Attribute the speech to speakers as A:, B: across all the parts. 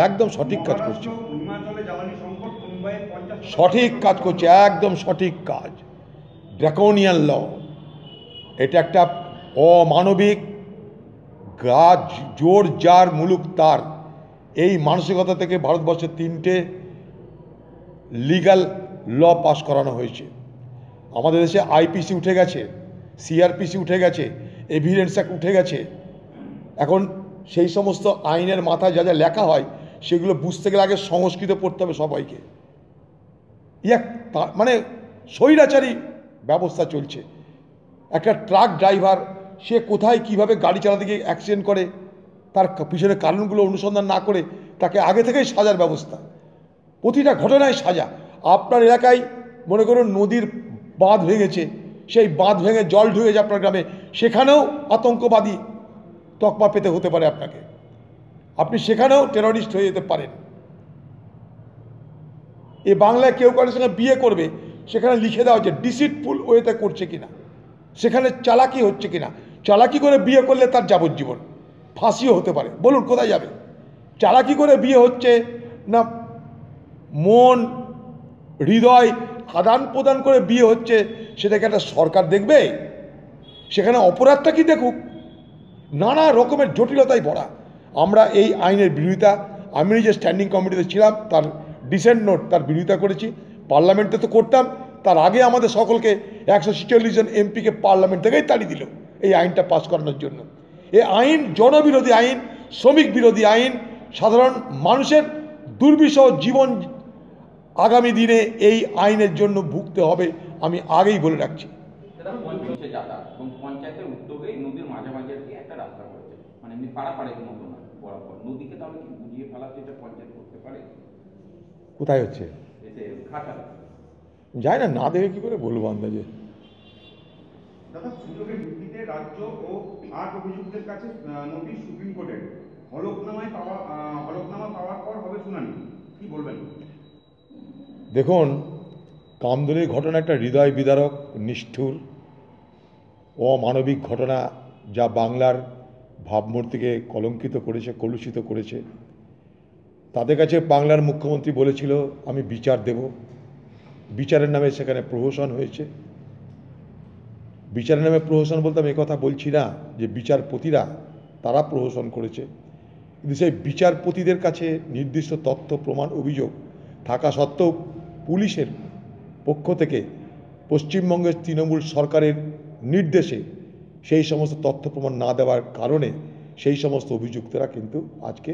A: একদম সঠিক কাজ করছে, সঠিক কাজ করছে, একদম সঠিক কাজ। ড্রাকোনিয়ান ল, এটা একটা অমানবিক, গাছ জোর যার মুলুক তার, এই মানসিকতা থেকে ভারতবর্ষে 3টে লিগ্যাল ল পাস করানো হয়েছে। আমাদের দেশে আইপিসি উঠে গেছে, সিআরপিসি উঠে গেছে, এভিডেন্স অ্যাক্ট উঠে গেছে। এখন সেই সমস্ত আইনের মাথায় যা যা লেখা হয় সেগুলো বুঝতে গেলে আগে সংস্কৃত পড়তে হবে সবাইকে। মানে স্বৈরাচারী ব্যবস্থা চলছে। একটা ট্রাক ড্রাইভার সে কোথায় কিভাবে গাড়ি চালাতে গিয়ে অ্যাক্সিডেন্ট করে, তার পিছনে কারণগুলো অনুসন্ধান না করে তাকে আগে থেকেই সাজার ব্যবস্থা, প্রতিটা ঘটনায় সাজা। আপনার এলাকায় মনে করুন নদীর বাঁধ ভেঙেছে, সেই বাঁধ ভেঙে জল ঢুকেছে আপনার গ্রামে, সেখানেও আতঙ্কবাদী তকমা পেতে হতে পারে আপনাকে, আপনি সেখানেও টেররিস্ট হয়ে যেতে পারেন। এ বাংলায় কেউ কারোর সঙ্গে বিয়ে করবে, সেখানে লিখে দেওয়া হচ্ছে ডিসিটফুল ওয়েতে করছে কিনা, সেখানে চালাকি হচ্ছে কিনা। চালাকি করে বিয়ে করলে তার যাবজ্জীবন, ফাঁসিও হতে পারে। বলুন কোথায় যাবে? চালাকি করে বিয়ে হচ্ছে না মন হৃদয় আদান প্রদান করে বিয়ে হচ্ছে, সেটাকে একটা সরকার দেখবে? সেখানে অপরাধটা কি দেখুক? নানা রকমের জটিলতায় ভরা। আমরা এই আইনের বিরোধিতা, আমি যে স্ট্যান্ডিং কমিটিতে ছিলাম তার ডিসেন্ট নোট, তার বিরোধিতা করেছি। পার্লামেন্টে তো করতাম, তার আগে আমাদের সকলকে 146 জন এমপিকে পার্লামেন্ট থেকেই তাড়িয়ে দিল এই আইনটা পাস করানোর জন্য। এই আইন জনবিরোধী আইন, শ্রমিক বিরোধী আইন, সাধারণ মানুষের দুর্বিষহ জীবন আগামী দিনে এই আইনের জন্য ভুগতে হবে, আমি আগেই বলে রাখছি।
B: পঞ্চায়েতের উদ্যোগেই নদীর মাঝামাঝি একটা রাস্তা করেছে, মানে এমনি পাড়াপাড়ির মতো না, বরাবর নদীকে তাহলে কি বুঝিয়ে ফেলাতে এটা পঞ্চায়েত করতে পারে?
A: কোথায় হচ্ছে যায় না, না দেখে কি করে বলবো আন্দাজে।
C: দাদা, সুযোগের ভিত্তিতে রাজ্য ও 8 অভিযুক্তের কাছে নোটিশ সুপ্রিম কোর্টের, হলফনামা পাওয়ার পর হবে শুনানি, কি বলবেন?
A: দেখুন, কামদুনির ঘটনা একটা হৃদয় বিদারক, নিষ্ঠুর, অমানবিক ঘটনা, যা বাংলার ভাবমূর্তিকে কলঙ্কিত করেছে, কলুষিত করেছে। তাদের কাছে বাংলার মুখ্যমন্ত্রী বলেছিল আমি বিচার দেব, বিচারের নামে সেখানে প্রহসন হয়েছে। বিচারের নামে প্রহসন বলতে আমি কথা বলছি না যে বিচারপতিরা তারা প্রহসন করেছে, কিন্তু সেই বিচারপতিদের কাছে নির্দিষ্ট তথ্য প্রমাণ অভিযোগ থাকা সত্ত্বেও পুলিশের পক্ষ থেকে পশ্চিমবঙ্গের তৃণমূল সরকারের নির্দেশে সেই সমস্ত তথ্য প্রমাণ না দেওয়ার কারণে সেই সমস্ত অভিযুক্তরা কিন্তু আজকে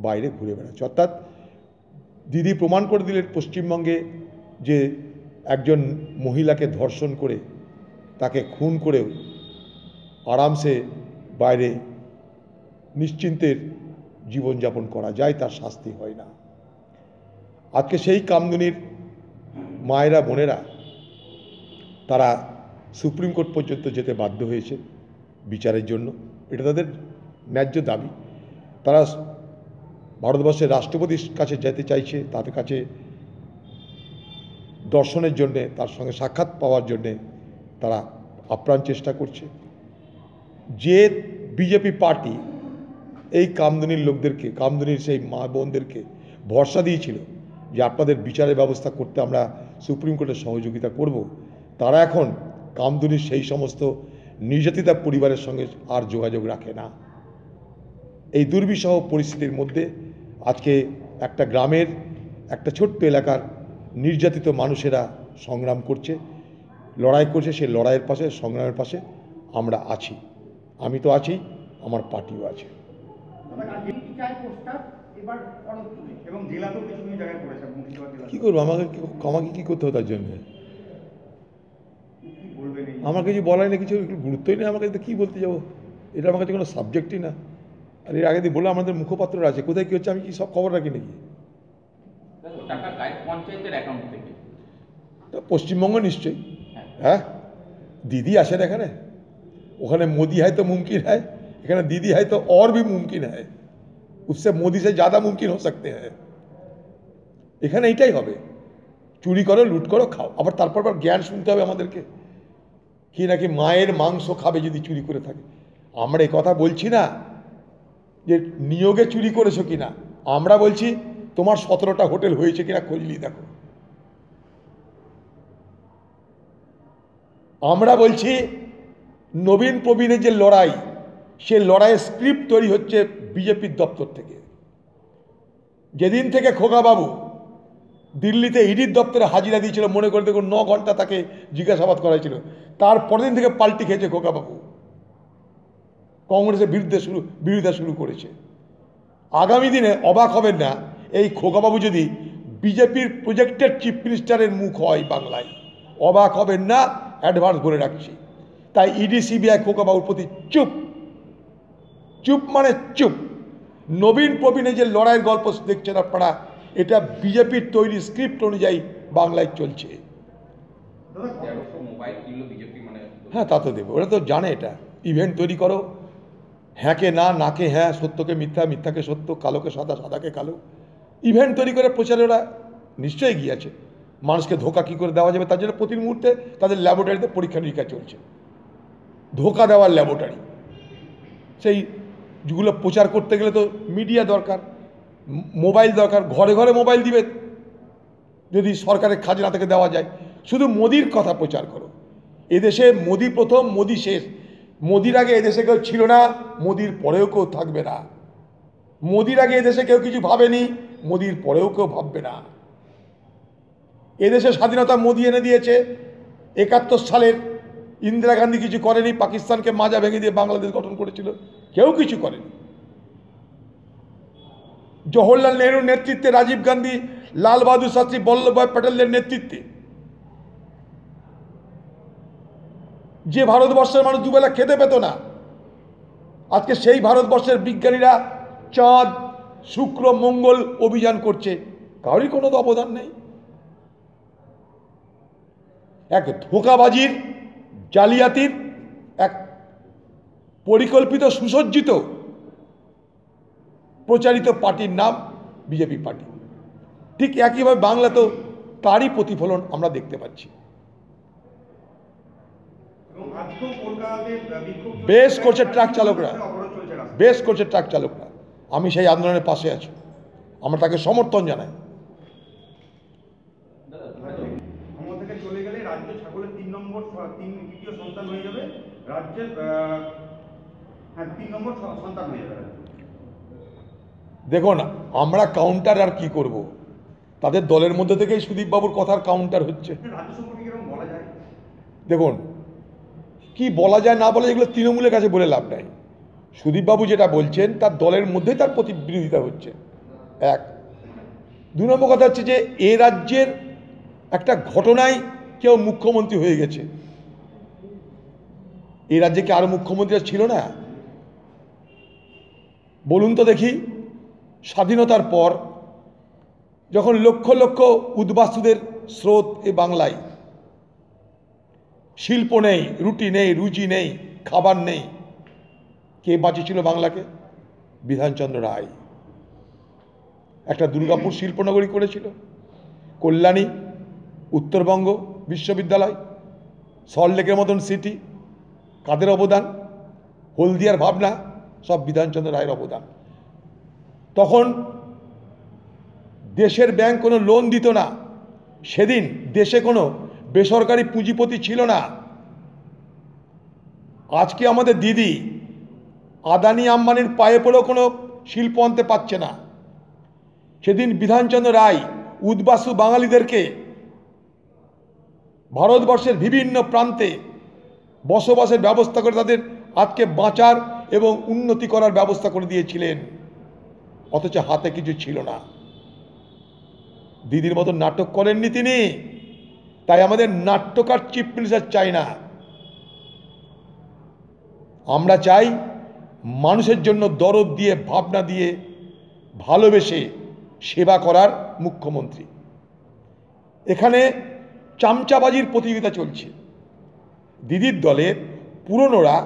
A: বাইরে ঘুরে বেড়াচ্ছে। অর্থাৎ দিদি প্রমাণ করে দিলেন পশ্চিমবঙ্গে যে একজন মহিলাকে ধর্ষণ করে তাকে খুন করেও আরামসে বাইরে নিশ্চিন্তের জীবনযাপন করা যায়, তার শাস্তি হয় না। আজকে সেই কামদুনির মায়েরা বোনেরা তারা সুপ্রিম কোর্ট পর্যন্ত যেতে বাধ্য হয়েছে বিচারের জন্য, এটা তাদের ন্যায্য দাবি। তারা ভারতবর্ষের রাষ্ট্রপতির কাছে যেতে চাইছে, তাদের কাছে দর্শনের জন্যে, তার সঙ্গে সাক্ষাৎ পাওয়ার জন্যে তারা আপ্রাণ চেষ্টা করছে। যে বিজেপি পার্টি এই কামদুনির লোকদেরকে, কামদুনির সেই মা বোনদেরকে ভরসা দিয়েছিল যে আপনাদের বিচারের ব্যবস্থা করতে আমরা সুপ্রিম কোর্টের সহযোগিতা করব, তারা এখন কামদুনির সেই সমস্ত নির্যাতিতা পরিবারের সঙ্গে আর যোগাযোগ রাখে না। এই দুর্বিষহ পরিস্থিতির মধ্যে আজকে একটা গ্রামের, একটা ছোট্ট এলাকার নির্যাতিত মানুষেরা সংগ্রাম করছে, লড়াই করছে। সেই লড়াইয়ের পাশে, সংগ্রামের পাশে আমরা আছি। আমি তো আছি, আমার পার্টিও আছে। কি করবো? আমাকে কি করতে হবে তার জন্য? আমার কিছু বলাই না, কিছু গুরুত্বই নেই আমার কাছে, কি বলতে যাবো? এটা আমার কাছে কোনো সাবজেক্টই না। আর এর আগে দিয়ে বললাম আমাদের মুখপাত্ররা আছে, কোথায় কী হচ্ছে আমি কি সব খবর রাখি নাকি? পশ্চিমবঙ্গ নিশ্চয়ই। হ্যাঁ, दीदी আসেন এখানে, ওখানে मोदी है तो मुमकिन है, এখানে दीदी है तो और भी मुमकिन है, उससे मोदी से ज़्यादा मुमकिन हो सकते हैं। এখানে এইটাই হবে, চুরি করো, লুট করো, খাও। আবার তারপর জ্ঞান শুনতে হবে আমাদেরকে, কি নাকি মায়ের মাংস খাবে যদি চুরি করে থাকে। আমরা এই কথা বলছি না যে নিয়োগে চুরি করেছো কিনা, আমরা বলছি তোমার 17টা হোটেল হয়েছে কিনা খোঁজ নিয়ে দেখো। আমরা বলছি নবীন প্রবীণের যে লড়াই, সে লড়াইয়ের স্ক্রিপ্ট তৈরি হচ্ছে বিজেপির দপ্তর থেকে। যেদিন থেকে খোকাবাবু দিল্লিতে ইডির দপ্তরে হাজিরা দিয়েছিল, মনে করে দেখুন 9 ঘন্টা তাকে জিজ্ঞাসাবাদ করা হয়েছিল, তারপরের দিন থেকে পাল্টি খেয়েছে খোকাবাবু, কংগ্রেসের বিরোধিতা শুরু করেছে। আগামী দিনে অবাক হবেন না এই খোকাবাবু যদি বিজেপির প্রজেক্টেড চিফ মিনিস্টারের মুখ হয় বাংলায়, অবাক হবেন না, অ্যাডভান্স বলে রাখছি। তাই ইডি সিবিআই খোকাবাবুর প্রতি চুপ, চুপ মানে চুপ। নবীন প্রবীণে যে লড়াইয়ের গল্প দেখছেন আপনারা, এটা বিজেপির তৈরি স্ক্রিপ্ট অনুযায়ী বাংলায় চলছে।
B: 1300 মোবাইল কিনলো বিজেপি, মানে
A: হ্যাঁ, তা তো দেবে, ওরা তো জানে এটা। ইভেন্ট তৈরি করো, হ্যাঁকে না, নাকে হ্যাঁ, সত্যকে মিথ্যা, মিথ্যাকে সত্য, কালোকে সাদা, সাদাকে কালো, ইভেন্ট তৈরি করে প্রচারে ওরা নিশ্চয়ই গিয়েছে। মানুষকে ধোকা কী করে দেওয়া যাবে তার জন্য প্রতি মুহূর্তে তাদের ল্যাবরেটরিতে পরীক্ষা নিরীক্ষা চলছে, ধোকা দেওয়ার ল্যাবরেটরি। সেই যেগুলো প্রচার করতে গেলে তো মিডিয়া দরকার, মোবাইল দরকার, ঘরে ঘরে মোবাইল দিবে যদি সরকারের খাজনা থেকে দেওয়া যায়। শুধু মোদির কথা প্রচার করো। এদেশে মোদি প্রথম, মোদি শেষ। মোদির আগে এদেশে কেউ ছিল না, মোদির পরেও কেউ থাকবে না। মোদির আগে এদেশে কেউ কিছু ভাবেনি, মোদির পরেও কেউ ভাববে না। এদেশে স্বাধীনতা মোদি এনে দিয়েছে। 71 সালের ইন্দিরা গান্ধী কিছু করেনি, পাকিস্তানকে মাজা ভেঙে দিয়ে বাংলাদেশ গঠন করেছিল, কেউ কিছু করেনি। জওহরলাল নেহরুর নেতৃত্বে, রাজীব গান্ধী, লাল বাহাদুর শাস্ত্রী, বল্লভভাই প্যাটেলের নেতৃত্বে যে ভারতবর্ষের মানুষ দুবেলা খেতে পেত না, আজকে সেই ভারতবর্ষের বিজ্ঞানীরা চাঁদ, শুক্র, মঙ্গল অভিযান করছে, কারোরই কোনো তো অবদান নেই। এক ধোঁকাবাজির, জালিয়াতির, এক পরিকল্পিত, সুসজ্জিত, প্রচারিত পার্টির নাম বিজেপি পার্টি। ঠিক একইভাবে বাংলাতেও তারই প্রতিফলন আমরা দেখতে পাচ্ছি। বেশ করছে ট্রাক চালকরা, বেশ করছে ট্রাক চালকরা। আমি সেই আন্দোলনের পাশে আছি, আমরা তাকে সমর্থন জানাই।
C: ক্ষমতা থেকে চলে গেলে রাজ্য ছাগলের 3 সন্তান হয়ে যাবে, রাজ্যের 3 নম্বর সন্তান হয়ে যাবে।
A: দেখুন, আমরা কাউন্টার আর কি করব, তাদের দলের মধ্যে থেকেই সুদীপ বাবুর কথার কাউন্টার হচ্ছে।
C: রাজ্য সম্পর্কে কিরকম বলা যায়?
A: দেখুন, কি বলা যায় না বলা, এগুলো তৃণমূলের কাছে বলে লাভ নাই। সুদীপবাবু যেটা বলছেন তার দলের মধ্যেই তার প্রতি বিরোধিতা হচ্ছে, এক। 2 নম্বর কথা হচ্ছে যে এ রাজ্যের একটা ঘটনায় কেউ মুখ্যমন্ত্রী হয়ে গেছে। এই রাজ্যে কি আরো মুখ্যমন্ত্রীরা ছিল না? বলুন তো দেখি। স্বাধীনতার পর যখন লক্ষ লক্ষ উদ্বাস্তুদের স্রোত এ বাংলায়, শিল্প নেই, রুটি নেই, রুজি নেই, খাবার নেই, কে বাঁচিয়েছিল বাংলাকে? বিধানচন্দ্র রায়। একটা দুর্গাপুর শিল্পনগরী করেছিল, কল্যাণী, উত্তরবঙ্গ বিশ্ববিদ্যালয়, সল্টলেকের মতন সিটি, কাদের অবদান? হলদিয়ার ভাবনা, সব বিধানচন্দ্র রায়ের অবদান। তখন দেশের ব্যাংক কোনো লোন দিত না, সেদিন দেশে কোনো বেসরকারি পুঁজিপতি ছিল না। আজকে আমাদের দিদি আদানি আম্বানির পায়ে পড়েও কোনো শিল্প আনতে পারছে না। সেদিন বিধানচন্দ্র রায় উদ্বাস্তু বাঙালিদেরকে ভারতবর্ষের বিভিন্ন প্রান্তে বসবাসের ব্যবস্থা করে তাদের আজকে বাঁচার এবং উন্নতি করার ব্যবস্থা করে দিয়েছিলেন, অথচ হাতে কিছু ছিল না। দিদির মতো নাটক করেননি তিনি। তাই আমাদের নাট্যকার চিফ মিনিস্টার চাই না, আমরা চাই মানুষের জন্য দরদ দিয়ে, ভাবনা দিয়ে, ভালোবেসে সেবা করার মুখ্যমন্ত্রী। এখানে চামচাবাজির প্রতিযোগিতা চলছে। দিদির দলের পুরনোরা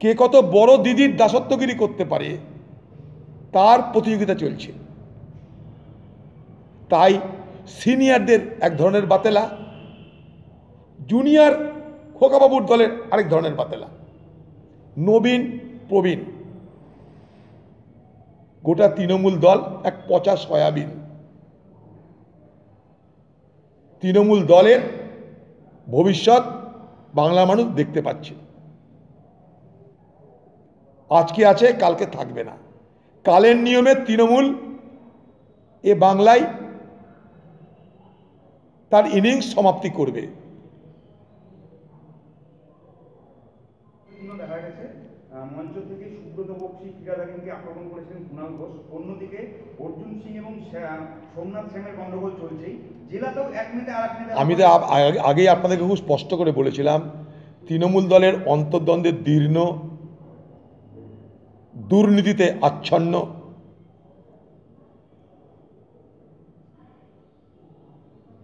A: কে কত বড় দিদির দাসত্বগিরি করতে পারে তার প্রতিযোগিতা চলছে। তাই সিনিয়রদের এক ধরনের বাতেলা, জুনিয়র খোকাবাবুর দলের আরেক ধরনের বাতেলা, নবীন প্রবীণ। গোটা তৃণমূল দল এক পচা সয়াবিন। তৃণমূল দলের ভবিষ্যৎ বাংলা মানুষ দেখতে পাচ্ছে। আজকে আছে, কালকে থাকবে না। কালের নিয়মে তৃণমূল এ বাংলায় তার ইনিংস সমাপ্তি করবে।
C: দেখা গেছে মঞ্চ থেকে সুব্রত বক্সী ক্রীড়াদাকে আক্রমণ করেছেন কুণাল ঘোষ, অন্যদিকে অর্জুন সিং এবং সোমনাথ শ্যামের গন্ডগোল চলছেই। জেলাতেও এক নেতা আর এক নেতা।
A: আমি তো আগেই আপনাদেরকে খুব স্পষ্ট করে বলেছিলাম, তৃণমূল দলের অন্তর্দ্বন্দ্বের দীর্ণ, দুর্নীতিতে আচ্ছন্ন,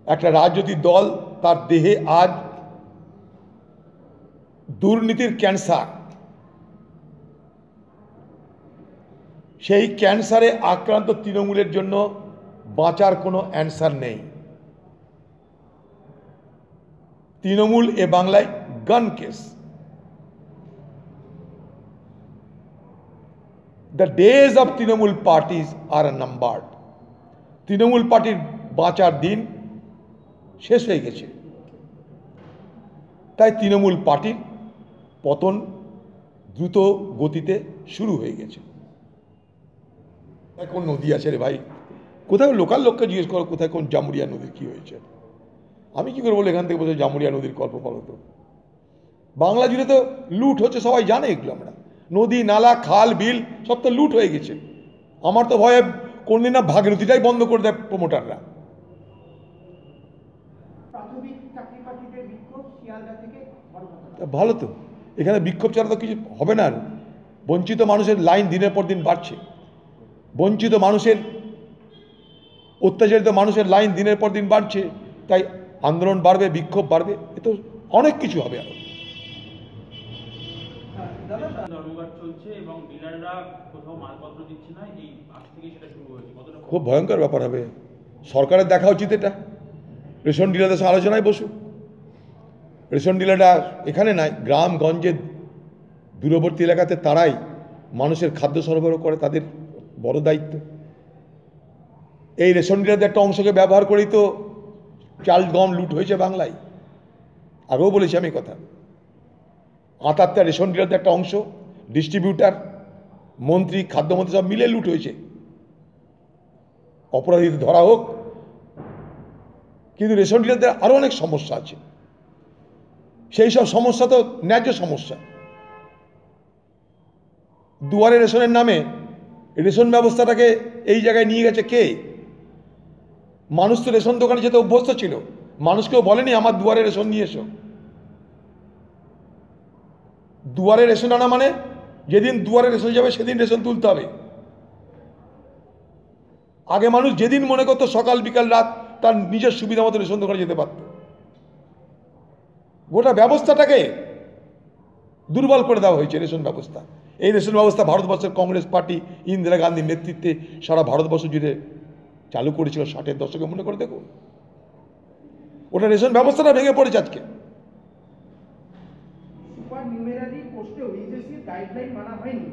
A: একটা রাজনৈতিক দল, তার দেহে আজ দুর্নীতির ক্যান্সার। সেই ক্যান্সারে আক্রান্ত তৃণমূলের জন্য বাঁচার কোনো অ্যান্সার নেই। তৃণমূল এ বাংলায় গান কেস। The days of Trinamool parties are numbered. Trinamool পার্টির বাঁচার দিন শেষ হয়ে গেছে। তাই তৃণমূল পার্টির পতন দ্রুত গতিতে শুরু হয়ে গেছে। কোন নদী আছে রে ভাই? কোথায় লোকাল লোককে জিজ্ঞেস করো কোথায় কোন জামুরিয়া নদীর কি হয়েছে। আমি কি করে বলে এখান থেকে বলছি জামুরিয়া নদীর গল্প বলো তো? বাংলা জুড়ে তো লুট হচ্ছে, সবাই জানে এগুলো। আমরা নদী নালা খাল বিল সব তো লুট হয়ে গেছে। আমার তো ভয়ে কোনদিন না ভাগীরথীটাই বন্ধ করে দেয় প্রমোটাররা। ভালো তো, এখানে বিক্ষোভ ছাড়া তো কিছু হবে না। আর বঞ্চিত মানুষের লাইন দিনের পর দিন বাড়ছে। বঞ্চিত মানুষের, অত্যাচারিত মানুষের লাইন দিনের পর দিন বাড়ছে। তাই আন্দোলন বাড়বে, বিক্ষোভ বাড়বে, এ তো অনেক কিছু হবে। আরো
D: ধর্মঘট চলছে এবং ডিলাররা কোথাও মালপত্র দিচ্ছে না, এই আজ থেকে সেটা শুরু হয়েছে।
A: খুব ভয়ঙ্কর ব্যাপার হবে। সরকারের দেখা উচিত এটা। রেশন ডিলারদের সাথে আলোচনায় বসুক। রেশন ডিলাররা এখানে নাই, গ্রামগঞ্জে দূরবর্তী এলাকাতে তারাই মানুষের খাদ্য সরবরাহ করে, তাদের বড় দায়িত্ব। এই রেশন ডিলারদের একটা অংশকে ব্যবহার করেই তো চাল গম লুট হয়েছে বাংলায়। আগেও বলেছি আমি কথা। আটাত্তর রেশন ডিলারদের একটা অংশ, ডিস্ট্রিবিউটার, মন্ত্রী, খাদ্যমন্ত্রী সব মিলে লুট হয়েছে। অপরাধী ধরা হোক, কিন্তু রেশন ডিলারদের আরও অনেক সমস্যা আছে। সেই সব সমস্যা তো ন্যায্য সমস্যা। দুয়ারে রেশনের নামে রেশন ব্যবস্থাটাকে এই জায়গায় নিয়ে গেছে কে? মানুষ তো রেশন দোকানে যেতে অভ্যস্ত ছিল। মানুষকেও বলেনি আমার দুয়ারে রেশন নিয়ে এসো। দুয়ারে রেশন আনা মানে যেদিন দুয়ারে রেশন যাবে সেদিন রেশন তুলতে হবে। আগে মানুষ যেদিন মনে করতো সকাল বিকাল রাত তার নিজের সুবিধা মতো রেশন দোকানে যেতে পারত। গোটা ব্যবস্থাটাকে দুর্বল করে দেওয়া হয়েছে রেশন ব্যবস্থা। এই রেশন ব্যবস্থা ভারতবর্ষের কংগ্রেস পার্টি ইন্দিরা গান্ধীর নেতৃত্বে সারা ভারতবর্ষ জুড়ে চালু করেছিল 60-এর দশকে। মনে করে দেখো, ওটা রেশন ব্যবস্থাটা ভেঙে পড়েছে আজকে।
E: সুপার নিউমেরারি পোস্টে এইচএসসির গাইডলাইন মানা হয়নি।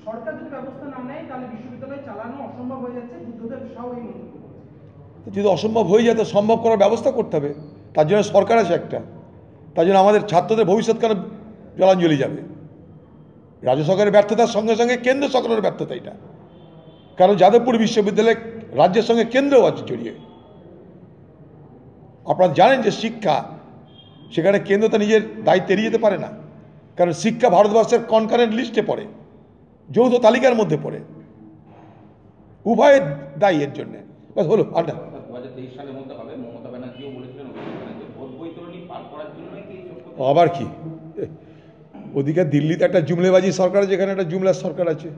E: সরকার যদি ব্যবস্থা না নেয় তাহলে বিশ্ববিদ্যালয় চালানো অসম্ভব হয়ে যাচ্ছে। বুদ্ধদেব সাউ এই মন্তব্য করেছে।
A: যদি অসম্ভব হয়ে যায় তো সম্ভব করার ব্যবস্থা করতে হবে। তার জন্য সরকার আছে একটা। তার জন্য আমাদের ছাত্রদের ভবিষ্যৎ কেন জলাঞ্জলি যাবে? রাজ্য সরকারের ব্যর্থতার সঙ্গে সঙ্গে কেন্দ্র সরকারের ব্যর্থতা এটা। কারণ যাদবপুর বিশ্ববিদ্যালয় রাজ্যের সঙ্গে কেন্দ্রও আছে জড়িয়ে। আপনারা জানেন যে শিক্ষা, সেখানে কেন্দ্র তো নিজের দায়িত্ব এড়িয়ে যেতে পারে না। কারণ শিক্ষা ভারতবর্ষের কনকারেন্ট লিস্টে পড়ে, যৌথ তালিকার মধ্যে পড়ে। উভয়ের দায়ী এর জন্যে। বাস হলো আড্ডা।
B: 2023 সালের মধ্যে হবে। মমতা ব্যানার্জিও বলেছিলেন যে ভোট বৈতরণী পার করার জন্যই কি এইসব কথা।
A: আবার কি? ওদিকে দিল্লিতে একটা জুমলেবাজি সরকার আছে, এখানে একটা জুমলার সরকার আছে।